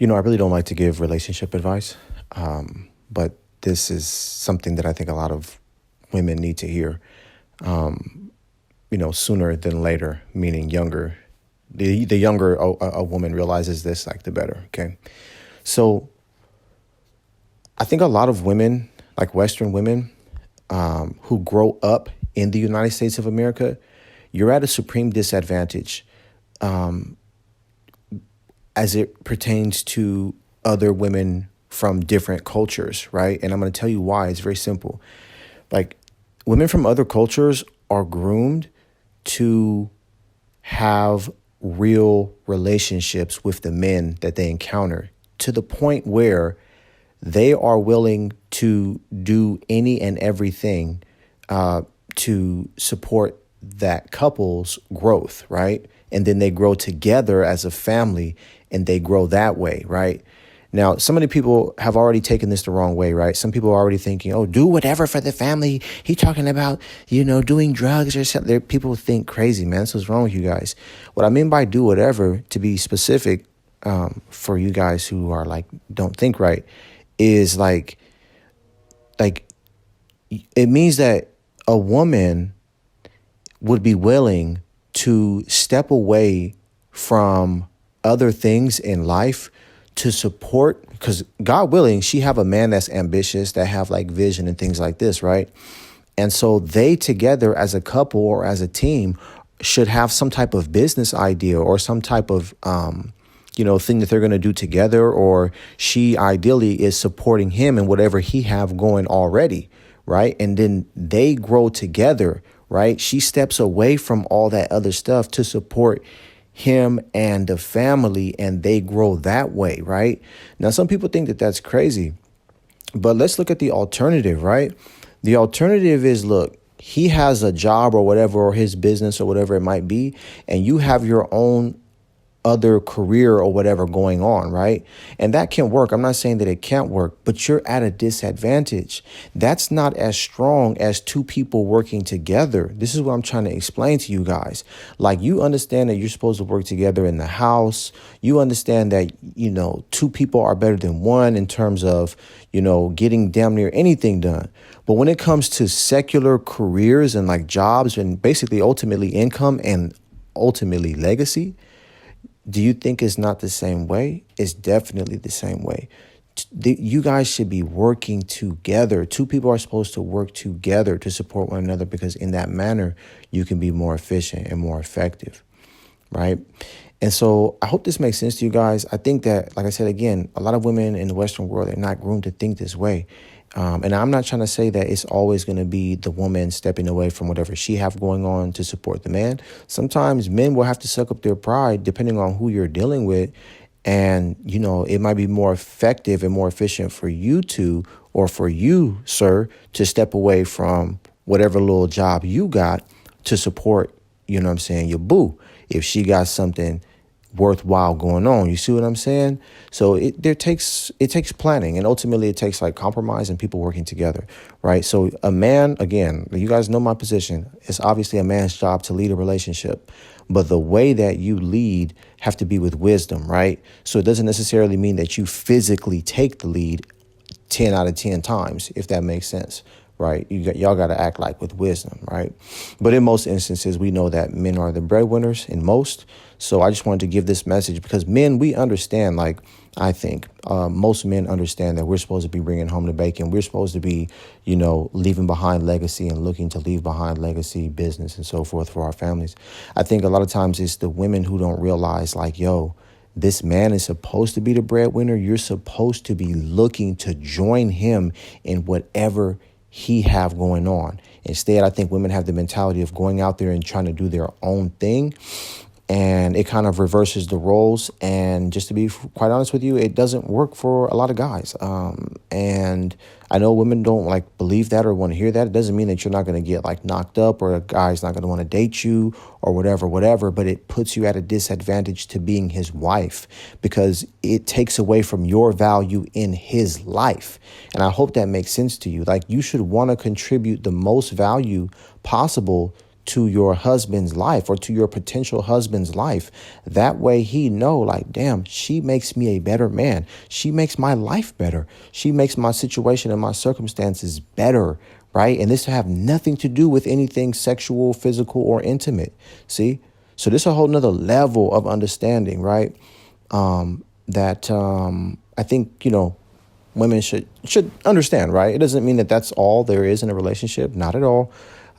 I really don't like to give relationship advice, but this is something that I think a lot of women need to hear, sooner than later, meaning younger. The younger a woman realizes this, like the better, okay? So I think a lot of women, like Western women, who grow up in the United States of America, you're at a supreme disadvantage as it pertains to other women from different cultures, right? And I'm going to tell you why. It's very simple. Like, women from other cultures are groomed to have real relationships with the men that they encounter, to the point where they are willing to do any and everything to support that couple's growth, right? And then they grow together as a family and they grow that way, right? Now, so many people have already taken this the wrong way, right? Some people are already thinking, oh, do whatever for the family. He's talking about, doing drugs or something. People think crazy, man. That's what's wrong with you guys. What I mean by do whatever, to be specific, for you guys who are like, don't think right, is like it means that a woman would be willing to step away from other things in life to support, because God willing, she have a man that's ambitious, that have like vision and things like this, right? And so they together as a couple or as a team should have some type of business idea or some type of thing that they're going to do together, or she ideally is supporting him in whatever he have going already, right? And then they grow together, right? She steps away from all that other stuff to support him and the family, and they grow that way, right? Now, some people think that that's crazy, but let's look at the alternative, right? The alternative is, look, he has a job or whatever, or his business or whatever it might be, and you have your own other career or whatever going on, right? And that can work. I'm not saying that it can't work, but you're at a disadvantage. That's not as strong as two people working together. This is what I'm trying to explain to you guys. Like, you understand that you're supposed to work together in the house. You understand that, two people are better than one in terms of, getting damn near anything done. But when it comes to secular careers and like jobs and basically ultimately income and ultimately legacy, do you think it's not the same way? It's definitely the same way. You guys should be working together. Two people are supposed to work together to support one another, because in that manner, you can be more efficient and more effective, right? And so I hope this makes sense to you guys. I think that, like I said, again, a lot of women in the Western world are not groomed to think this way. And I'm not trying to say that it's always going to be the woman stepping away from whatever she have going on to support the man. Sometimes men will have to suck up their pride depending on who you're dealing with. And, it might be more effective and more efficient for you two, or for you, sir, to step away from whatever little job you got to support, your boo, if she got something worthwhile going on. You see what I'm saying? So it takes planning, and ultimately it takes like compromise and people working together, right? So a man, again, you guys know my position. It's obviously a man's job to lead a relationship, but the way that you lead have to be with wisdom, right? So it doesn't necessarily mean that you physically take the lead 10 out of 10 times, if that makes sense. Right. Y'all got to act like with wisdom. Right. But in most instances, we know that men are the breadwinners in most. So I just wanted to give this message, because men, we understand, like, I think most men understand that we're supposed to be bringing home the bacon. We're supposed to be, leaving behind legacy and looking to leave behind legacy, business and so forth for our families. I think a lot of times it's the women who don't realize, like, this man is supposed to be the breadwinner. You're supposed to be looking to join him in whatever he have going on. Instead, I think women have the mentality of going out there and trying to do their own thing. And it kind of reverses the roles. And just to be quite honest with you, it doesn't work for a lot of guys. And I know women don't like believe that or want to hear that. It doesn't mean that you're not going to get like knocked up, or a guy's not going to want to date you or whatever. But it puts you at a disadvantage to being his wife, because it takes away from your value in his life. And I hope that makes sense to you. Like, you should want to contribute the most value possible to your husband's life or to your potential husband's life. That way he know, like, damn, she makes me a better man. She makes my life better. She makes my situation and my circumstances better, right? And this have nothing to do with anything sexual, physical, or intimate. See? So this is a whole nother level of understanding, right? That I think, women should understand, right? It doesn't mean that that's all there is in a relationship, not at all.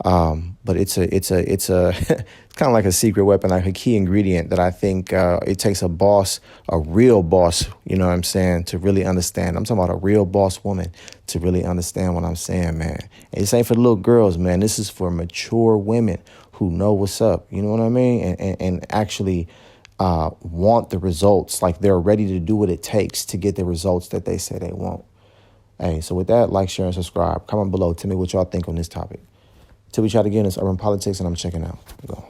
But it's it's kind of like a secret weapon, like a key ingredient that I think it takes a boss, a real boss, you know what I'm saying, to really understand. I'm talking about a real boss woman to really understand what I'm saying, man. And this ain't for the little girls, man. This is for mature women who know what's up, you know what I mean, and actually want the results, like they're ready to do what it takes to get the results that they say they want. Hey, so with that, like, share, and subscribe. Comment below. Tell me what y'all think on this topic. Till we chat again, it's Urban Politics, and I'm checking out. Go.